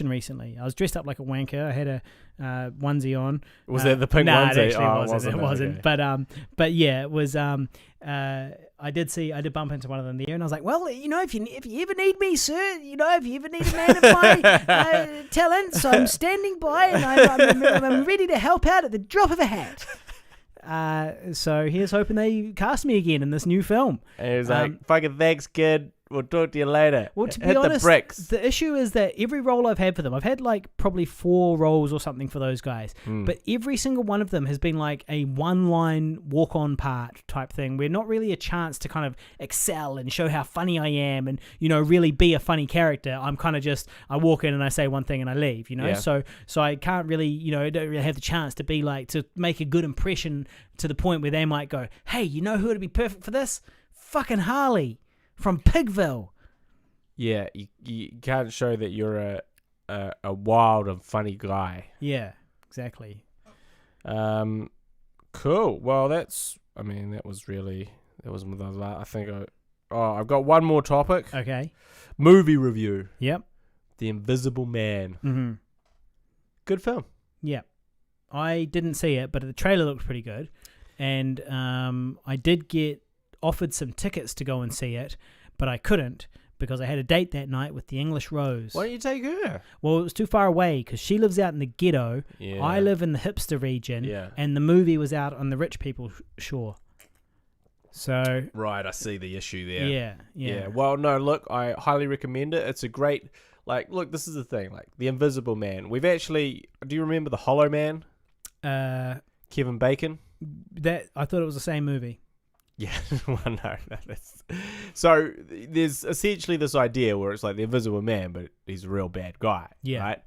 recently. I was dressed up like a wanker. I had a onesie on. Was that the pink nah, onesie? It actually wasn't. Okay. But yeah, it was. I did bump into one of them there, and I was like, well, if you ever need me, sir, if you ever need a man of my talents, I'm standing by, and I'm ready to help out at the drop of a hat. So here's hoping they cast me again in this new film. And he was like, fucking thanks, kid. We'll talk to you later. Well, to be Hit honest, the bricks. the issue is that every role I've had for them, I've had like probably 4 roles or something for those guys, but every single one of them has been like a one-line walk-on part type thing, where not really a chance to kind of excel and show how funny I am and, really be a funny character. I'm kind of just, I walk in and I say one thing and I leave, Yeah. So I can't really, don't really have the chance to be like, to make a good impression to the point where they might go, hey, who would be perfect for this? Fucking Harley from Pigville. Yeah, you can't show that you're a wild and funny guy. Yeah, exactly. Cool. Well, that was I think I've got one more topic. Okay. Movie review. Yep. The Invisible Man. Mm-hmm. Good film. Yep. I didn't see it, but the trailer looked pretty good. And I did get offered some tickets to go and see it, but I couldn't because I had a date that night with the English Rose. Why don't you take her? Well, it was too far away because she lives out in the ghetto. Yeah. I live in the hipster region. Yeah. And the movie was out on the rich people shore. So... Right, I see the issue there. Yeah. Well, no, look, I highly recommend it. It's a great... look, this is the thing. The Invisible Man. We've actually... Do you remember The Hollow Man? Kevin Bacon? I thought it was the same movie. Yeah, well, no. So there's essentially this idea where it's like the Invisible Man, but he's a real bad guy, right?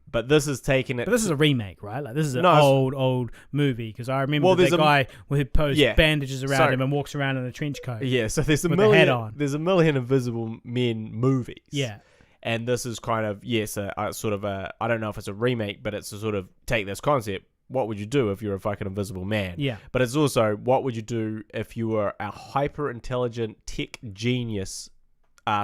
But this is taking it... But this is a remake, right? Like, this is an old movie, because I remember that guy who posts bandages around him and walks around in a trench coat. Yeah, so there's a million Invisible Men movies. Yeah. And this is kind of, I don't know if it's a remake, but it's a sort of take this concept. What would you do if you're a fucking invisible man? Yeah. But it's also, what would you do if you were a hyper-intelligent tech genius,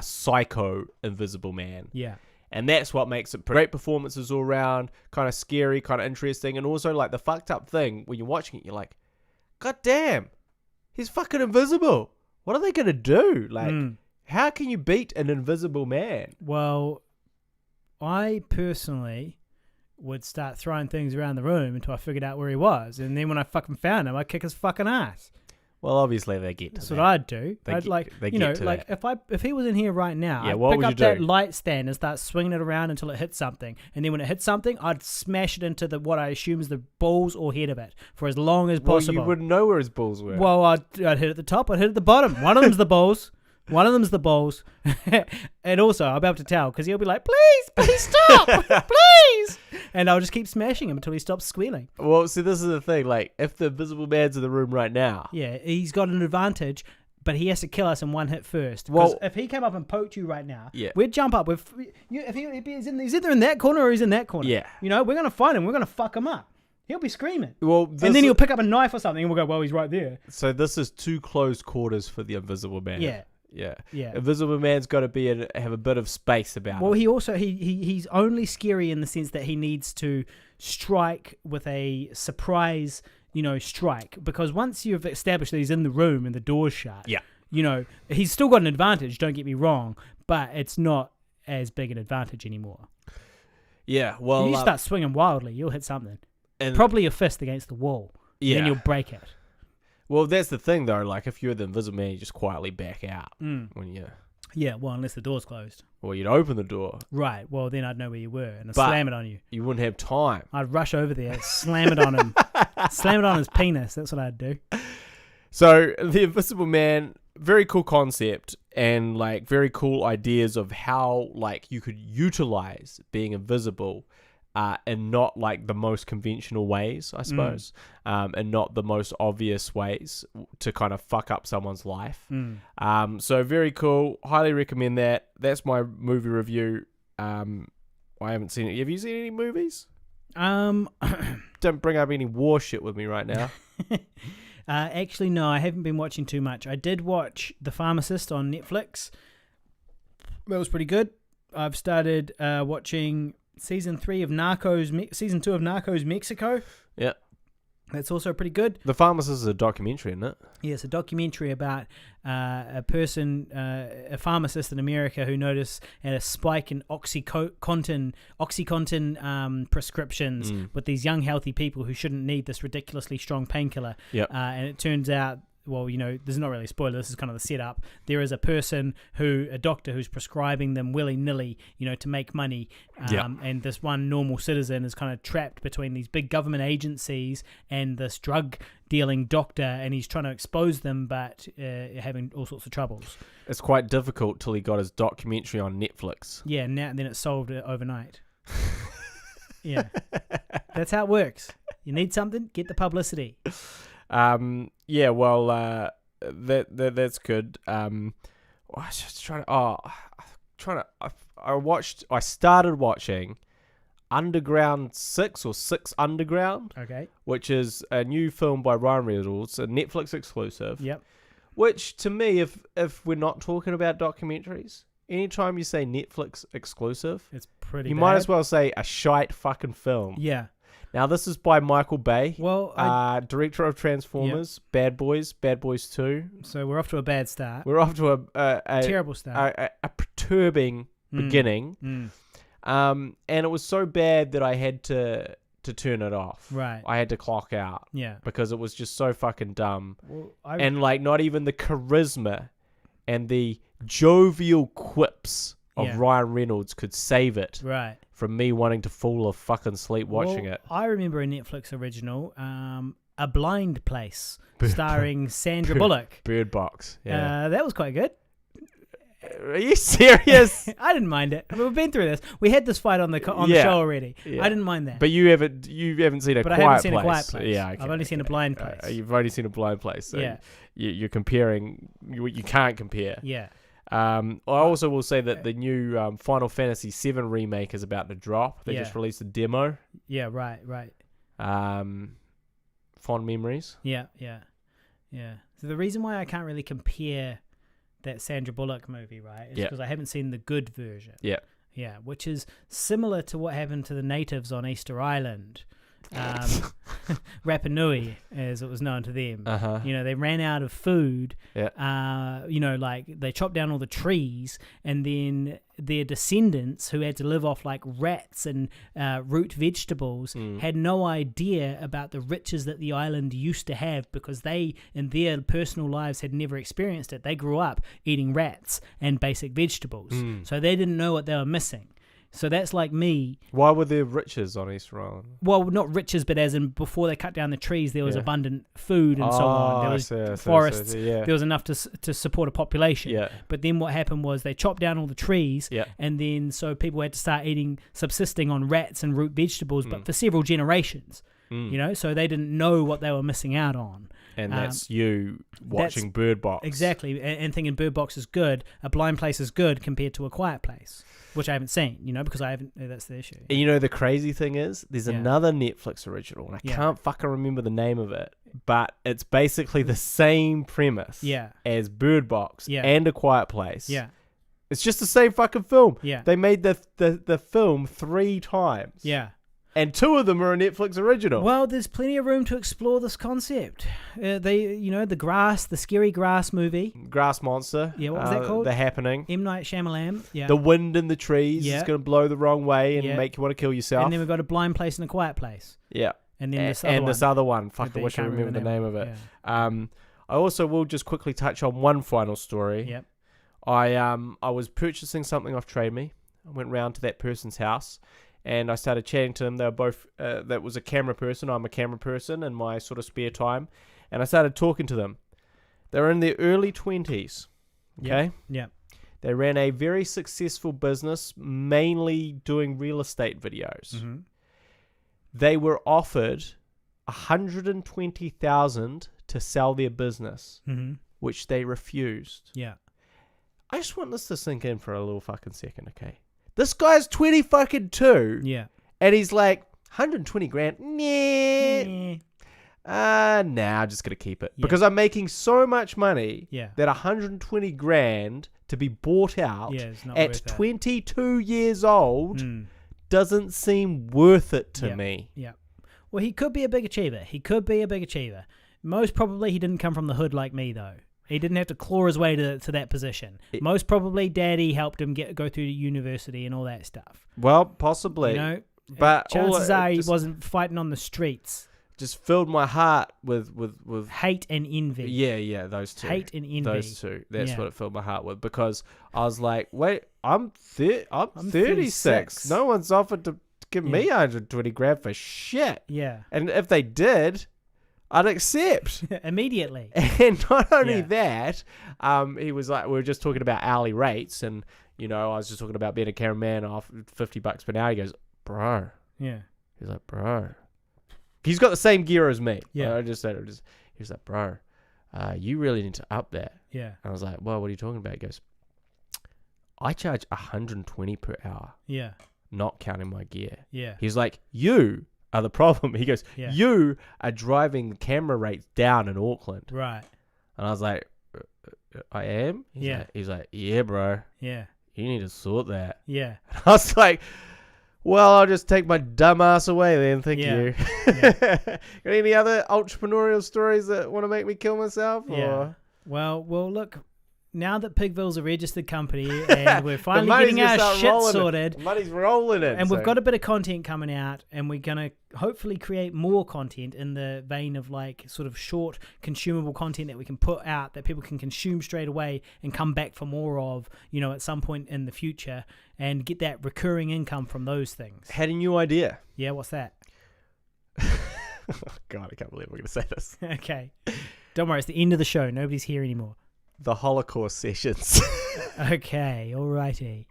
psycho invisible man? Yeah. And that's what makes it great performances all around, kind of scary, kind of interesting, and also the fucked up thing, when you're watching it, you're like, God damn, he's fucking invisible. What are they going to do? How can you beat an invisible man? Well, I personally... would start throwing things around the room until I figured out where he was, and then when I fucking found him, I'd kick his fucking ass. Well, obviously they get to That's that. what I'd do. If he was in here right now, I'd pick up that light stand and start swinging it around until it hits something, and then when it hits something, I'd smash it into what I assume is the balls or head of it for as long as possible. Well, you wouldn't know where his balls were. Well, I'd hit at the top, I'd hit at the bottom. One of them's the balls. One of them's the balls. And also, I'll be able to tell, because he'll be like, please stop, please. And I'll just keep smashing him until he stops squealing. Well, see, this is the thing. If the Invisible Man's in the room right now. Yeah, he's got an advantage, but he has to kill us in one hit first. Well, if he came up and poked you right now, we'd jump up. If he's either in that corner or he's in that corner. Yeah. We're going to find him. We're going to fuck him up. He'll be screaming. Well, and then he'll pick up a knife or something, and we'll go, well, he's right there. So this is too close quarters for the Invisible Man. Yeah. Yeah. Invisible Man's got to have a bit of space about him. Well, he also he's only scary in the sense that he needs to strike with a surprise, strike, because once you've established that he's in the room and the door's shut, he's still got an advantage. Don't get me wrong, but it's not as big an advantage anymore. Yeah. Well, if you start swinging wildly, you'll hit something. And probably your fist against the wall. Yeah. Then you'll break it. Well, that's the thing, though. If you're the Invisible Man, you just quietly back out when you... Yeah, well, unless the door's closed. Well, you'd open the door. Right, well, then I'd know where you were, and I'd slam it on you. You wouldn't have time. I'd rush over there, slam it on him. Slam it on his penis, that's what I'd do. So, the Invisible Man, very cool concept, and, very cool ideas of how, you could utilize being invisible and not the most conventional ways, I suppose, and not the most obvious ways to kind of fuck up someone's life. So very cool. Highly recommend that. That's my movie review. I haven't seen it. Have you seen any movies? Don't bring up any war shit with me right now. Actually, no, I haven't been watching too much. I did watch The Pharmacist on Netflix. That was pretty good. I've started watching season 2 of Narcos Mexico. Yeah. That's also pretty good. The Pharmacist is a documentary, isn't it? Yeah, it's a documentary about a pharmacist in America who noticed a spike in Oxycontin prescriptions with these young, healthy people who shouldn't need this ridiculously strong painkiller. Yep. And it turns out, well, this is not really a spoiler, this is kind of the setup. There is a doctor who's prescribing them willy-nilly, to make money. And this one normal citizen is kind of trapped between these big government agencies and this drug dealing doctor, and he's trying to expose them, but having all sorts of troubles. It's quite difficult till he got his documentary on Netflix. Yeah, then it solved it overnight. Yeah. That's how it works. You need something, get the publicity. Yeah, well, that's good. I was just I started watching Underground 6 or 6 Underground. Okay. Which is a new film by Ryan Reynolds, a Netflix exclusive. Yep. Which, to me, if we're not talking about documentaries, anytime you say Netflix exclusive, it's pretty you bad. might as well say a shite fucking film. Yeah. Now, this is by Michael Bay, well, director of Transformers, Bad Boys 2. So we're off to a bad start. We're off to a terrible start. A perturbing beginning. And it was so bad that I had to turn it off. Right. I had to clock out. Yeah. Because it was just so fucking dumb. Well, and not even the charisma and the jovial quips of Ryan Reynolds could save it. Right. From me wanting to fall asleep watching it. I remember a Netflix original, A Blind Place, starring Sandra Bullock. Bird Box. Yeah. That was quite good. Are you serious? I didn't mind it. I mean, we've been through this. We had this fight on the show already. Yeah. I didn't mind that. But you haven't seen A Quiet Place. Yeah, okay, I've only seen A Blind Place. You've only seen A Blind Place. So you're comparing. You can't compare. Yeah. I also will say that the new Final Fantasy VII remake is about to drop. They just released a demo. Yeah, right. Fond memories. Yeah. So the reason why I can't really compare that Sandra Bullock movie, right, is because I haven't seen the good version. Yeah. Yeah, which is similar to what happened to the natives on Easter Island. Rapa as it was known to them. They ran out of food. They chopped down all the trees, and then their descendants, who had to live off like rats and root vegetables, had no idea about the riches that the island used to have, because they, in their personal lives, had never experienced it. They grew up eating rats and basic vegetables, so they didn't know what they were missing. So that's like me. Why were there riches on Easter Island? Well, not riches, but as in before they cut down the trees, there was abundant food and so on. There was forests. There was enough to support a population. Yeah. But then what happened was they chopped down all the trees, and then so people had to start subsisting on rats and root vegetables, but for several generations. So they didn't know what they were missing out on. And that's you watching Bird Box. Exactly, and thinking Bird Box is good. A Blind Place is good compared to A Quiet Place, which I haven't seen, because I haven't. That's the issue. And the crazy thing is, there's another Netflix original, and I can't fucking remember the name of it, but it's basically the same premise as Bird Box and A Quiet Place. Yeah. It's just the same fucking film. Yeah. They made the film 3 times. Yeah. And 2 of them are a Netflix original. Well, there's plenty of room to explore this concept. The scary grass movie. Grass Monster. Yeah, what was that called? The Happening. M. Night Shyamalan. Yeah. The wind in the trees is going to blow the wrong way and make you want to kill yourself. And then we've got A Blind Place and A Quiet Place. Yeah. And then this other one. Fuck, I wish I remember the name of it. Yeah. I also will just quickly touch on one final story. Yep. I was purchasing something off Trade Me. I went round to that person's house. And I started chatting to them. They were both, that was a camera person. I'm a camera person in my sort of spare time. And I started talking to them. They were in their early 20s. Okay? Yeah. They ran a very successful business, mainly doing real estate videos. Mm-hmm. They were offered $120,000 to sell their business, which they refused. Yeah. I just want this to sink in for a little fucking second, okay? This guy's 22. Yeah. And he's like, 120 grand? Nah. I'm just going to keep it. Yeah. Because I'm making so much money that 120 grand to be bought out it's not at worth it. 22 years old doesn't seem worth it to me. Yeah. Well, he could be a big achiever. Most probably he didn't come from the hood like me, though. He didn't have to claw his way to that position. Most probably Daddy helped him go through university and all that stuff. Well, possibly. You know? But chances are he wasn't fighting on the streets. Just filled my heart with hate and envy. Yeah, those two. Hate and envy. Those two. That's what it filled my heart with, because I was like, wait, I'm 36. No one's offered to give me 120 grand for shit. Yeah. And if they did, I'd accept. Immediately. And not only that, he was like, we were just talking about hourly rates, and, I was just talking about being a cameraman off $50 per hour. He goes, bro. Yeah. He's like, bro. He's got the same gear as me. Yeah. I just said it. He was like, bro, you really need to up that. Yeah. And I was like, well, what are you talking about? He goes, I charge 120 per hour. Yeah. Not counting my gear. Yeah. He's like, you are the problem. He goes, Yeah. you are driving the camera rates down in Auckland. Right. And I was like, I am? He's like, yeah, bro. Yeah. You need to sort that. Yeah. And I was like, well, I'll just take my dumb ass away then. Thank you. Yeah. Got any other entrepreneurial stories that want to make me kill myself? Yeah. Or? Well, look, now that Pigville's a registered company and we're finally getting our shit sorted. Money's rolling in. And we've got a bit of content coming out, and we're going to hopefully create more content in the vein of like sort of short consumable content that we can put out that people can consume straight away and come back for more of, at some point in the future, and get that recurring income from those things. Had a new idea. Yeah, what's that? God, I can't believe we're going to say this. Okay. Don't worry, it's the end of the show. Nobody's here anymore. The Holocaust sessions. Okay, alrighty.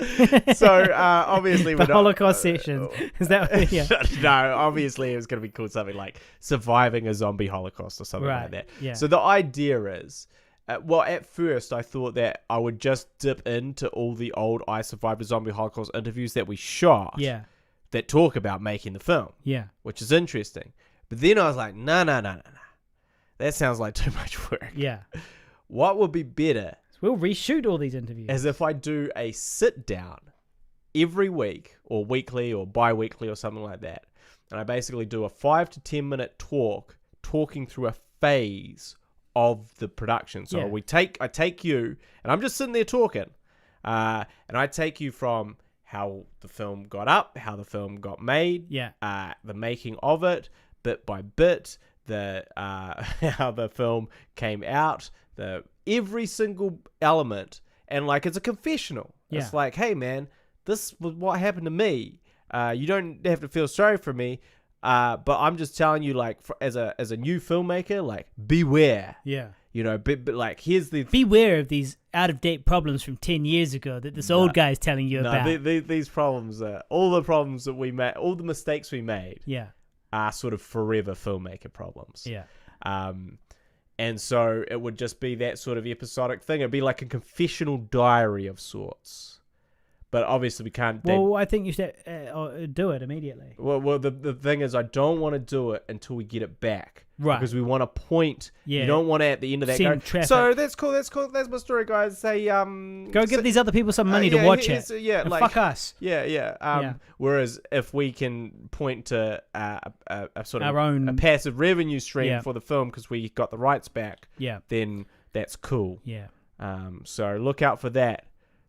So, obviously... the Holocaust sessions. Is that... Yeah. No, obviously it was going to be called something like Surviving a Zombie Holocaust or something like that. Yeah. So the idea is... at first I thought that I would just dip into all the old I Survived a Zombie Holocaust interviews that we shot. Yeah. That talk about making the film. Yeah. Which is interesting. But then I was like, no. That sounds like too much work. Yeah. What would be better? We'll reshoot all these interviews. As if I do a sit down every week or weekly or bi-weekly or something like that. And I basically do a 5 to 10 minute talking through a phase of the production. So I take you, and I'm just sitting there talking. And I take you from how the film got up, how the film got made, the making of it, bit by bit, how the film came out, every single element, and like it's a confessional. It's like, hey man, this was what happened to me. You don't have to feel sorry for me, but I'm just telling you, like, as a new filmmaker, like, beware. Yeah. But like, here's the beware of these out of date problems from 10 years ago that this old guy is telling you about. These problems, all the problems that we made, all the mistakes we made, are sort of forever filmmaker problems. Yeah. And so it would just be that sort of episodic thing. It'd be like a confessional diary of sorts. But obviously we can't... Well, I think you should do it immediately. Well, the thing is, I don't want to do it until we get it back. Right. Because we want to point... Yeah. You don't want to, at the end of that, send go, traffic. So that's cool. That's my story, guys. Say, go give these other people some money to watch it. Yeah, like, fuck us. Yeah. Whereas if we can point to a sort of our own a passive revenue stream for the film because we got the rights back, then that's cool. Yeah. So look out for that.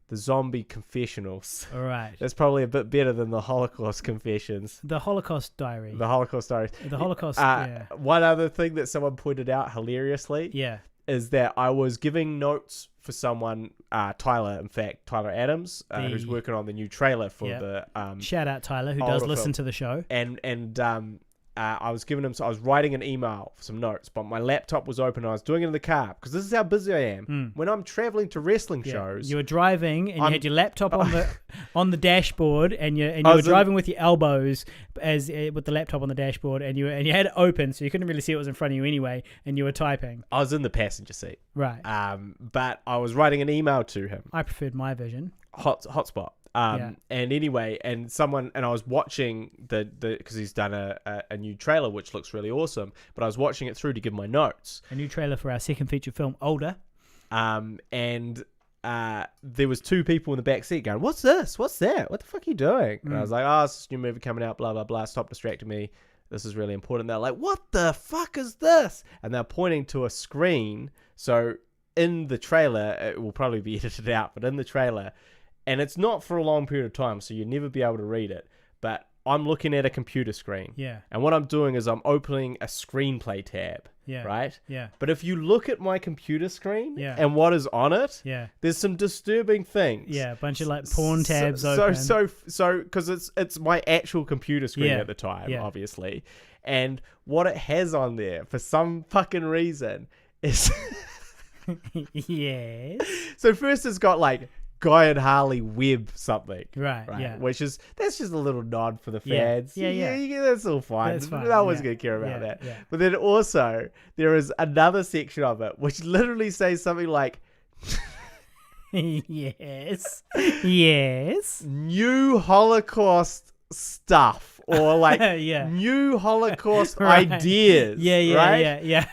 The zombie confessionals. All right. That's probably a bit better than the Holocaust confessions. The Holocaust diary. The Holocaust diary. The Holocaust, One other thing that someone pointed out hilariously is that I was giving notes for someone, Tyler Adams, who's working on the new trailer for the... Shout out Tyler, who does listen to the show. And I was giving him... So I was writing an email for some notes, but my laptop was open and I was doing it in the car because this is how busy I am. When I'm traveling to wrestling shows... You were driving and you had your laptop on the dashboard and you were driving with your elbows with the laptop on the dashboard and you had it open so you couldn't really see what was in front of you anyway and you were typing. I was in the passenger seat. Right. But I was writing an email to him. I preferred my vision. Hotspot. And anyway, and I was watching because he's done a new trailer which looks really awesome, but I was watching it through to give my notes. A new trailer for our second feature film, Older. And there was two people in the back seat going, "What's this? What's that? What the fuck are you doing?" And I was like, "Oh, it's this new movie coming out, blah, blah, blah. Stop distracting me. This is really important." They're like, "What the fuck is this?" And they're pointing to a screen. So in the trailer, it will probably be edited out, but in the trailer, and it's not for a long period of time, so you'll never be able to read it, but I'm looking at a computer screen. Yeah. And what I'm doing is I'm opening a screenplay tab. Yeah. Right? Yeah. But if you look at my computer screen Yeah. and what is on it, Yeah. there's some disturbing things. Yeah. A bunch of like porn tabs open. So, because it's my actual computer screen Yeah. at the time, Yeah. obviously. And what it has on there, for some fucking reason, is... Yes. So first it's got like Guy and Harley web something. Right. Right. Yeah. That's just a little nod for the Yeah. fans. Yeah. That's all fine. That's fine. No one's Yeah. going to care about Yeah. that. Yeah. But then also, there is another section of it which literally says something like, Yes. Yes. new Holocaust stuff. Or like Yeah. new Holocaust Right. ideas. Yeah. right? Yeah.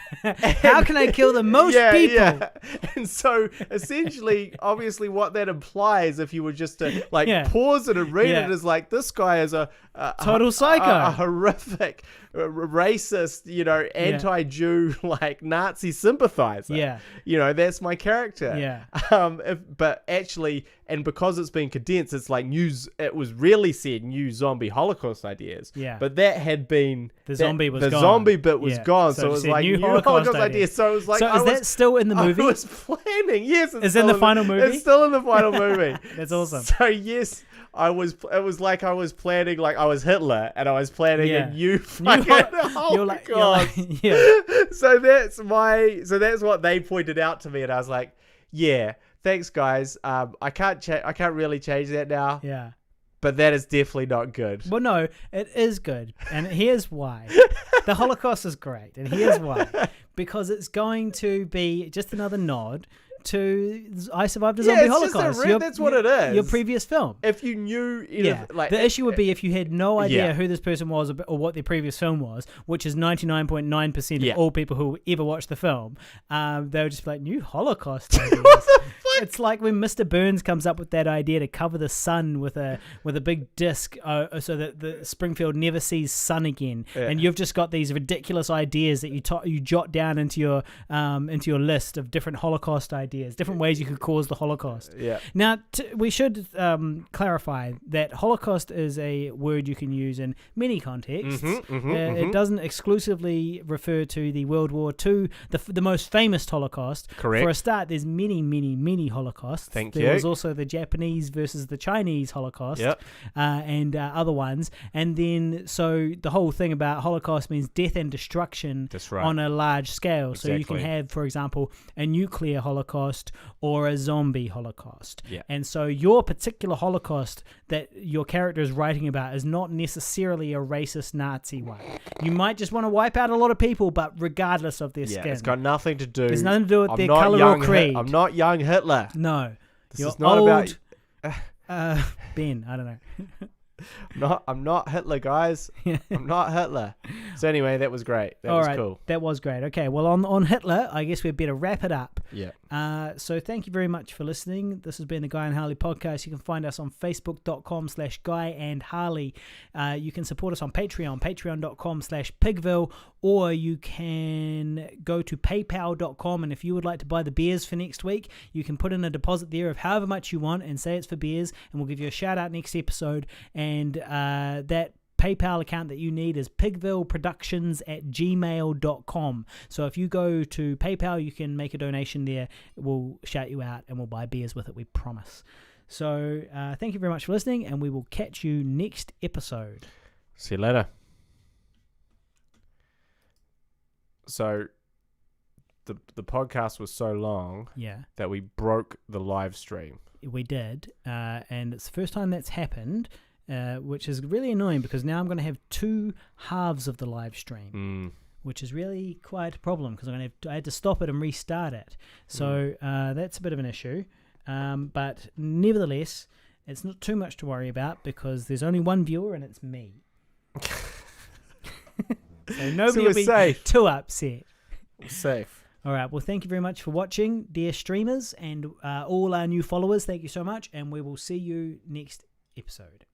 How can I kill the most people? Yeah. And so essentially, obviously, what that implies, if you were just to like pause it and read Yeah. it, is like this guy is a Total psycho. a horrific, racist, anti-Jew, like Nazi sympathizer. Yeah. That's my character. Yeah. But actually, and because it's been condensed, it's like news. It was really said new zombie Holocaust ideas. Yeah. But that had been The zombie was the gone. zombie bit was Yeah. gone. So So it it was said like new new Holocaust Holocaust ideas. ideas. So it was like, So is that still in the movie? I was planning. Yes, it's Is it in still the final movie? It's still in the final movie. That's awesome. So yes, it was like I was planning, like I was Hitler, and I was planning Yeah. a new fucking You're like, Holocaust. yeah. So that's what they pointed out to me, and I was like, yeah, thanks guys. I can't really change that now. Yeah. But that is definitely not good. Well, no, it is good. And here's why. The Holocaust is great. And here's why. Because it's going to be just another nod to I Survived a Zombie Holocaust. That's what it is. Your previous film. If you knew... The issue would be if you had no idea who this person was or what their previous film was, which is 99.9% of all people who ever watch the film, they would just be like, new Holocaust ideas. What the fuck? It's like when Mr. Burns comes up with that idea to cover the sun with a big disc so that the Springfield never sees sun again. Yeah. And you've just got these ridiculous ideas that you jot down into your list of different Holocaust ideas, different ways you could cause the Holocaust. Yeah. Now, we should clarify that Holocaust is a word you can use in many contexts. It doesn't exclusively refer to the World War II, the most famous Holocaust. Correct. For a start, there's many Holocausts. There was also the Japanese versus the Chinese Holocaust. Yep. And other ones. And then, so the whole thing about Holocaust means death and destruction on a large scale. Exactly. So you can have, for example, a nuclear Holocaust or a zombie Holocaust. Yeah. And so your particular Holocaust that your character is writing about is not necessarily a racist Nazi one. You might just want to wipe out a lot of people, but regardless of their skin. It's got nothing to do... There's nothing to do with their colour or creed. I'm not young Hitler. No. This You're is not old, about... Ben, I don't know. I'm not Hitler, guys. I'm not Hitler. So anyway, that was great. That was cool. That was great. Okay, well, on Hitler, I guess we'd better wrap it up. Yeah. So thank you very much for listening. This has been the Guy and Harley podcast. You can find us on facebook.com/GuyandHarley. You can support us on Patreon, patreon.com/Pigville, or you can go to paypal.com, and if you would like to buy the beers for next week, you can put in a deposit there of however much you want and say it's for beers, and we'll give you a shout out next episode. And that PayPal account that you need is pigvilleproductions@gmail.com. So if you go to PayPal, you can make a donation there. We'll shout you out and we'll buy beers with it, we promise. So thank you very much for listening, and we will catch you next episode. See you later. So the podcast was so long that we broke the live stream. We did, and it's the first time that's happened. Which is really annoying because now I'm going to have two halves of the live stream, which is really quite a problem because I had to stop it and restart it. So that's a bit of an issue. But nevertheless, it's not too much to worry about because there's only one viewer and it's me. So nobody will be safe. too upset. Safe. All right. Well, thank you very much for watching, dear streamers, and all our new followers. Thank you so much. And we will see you next episode.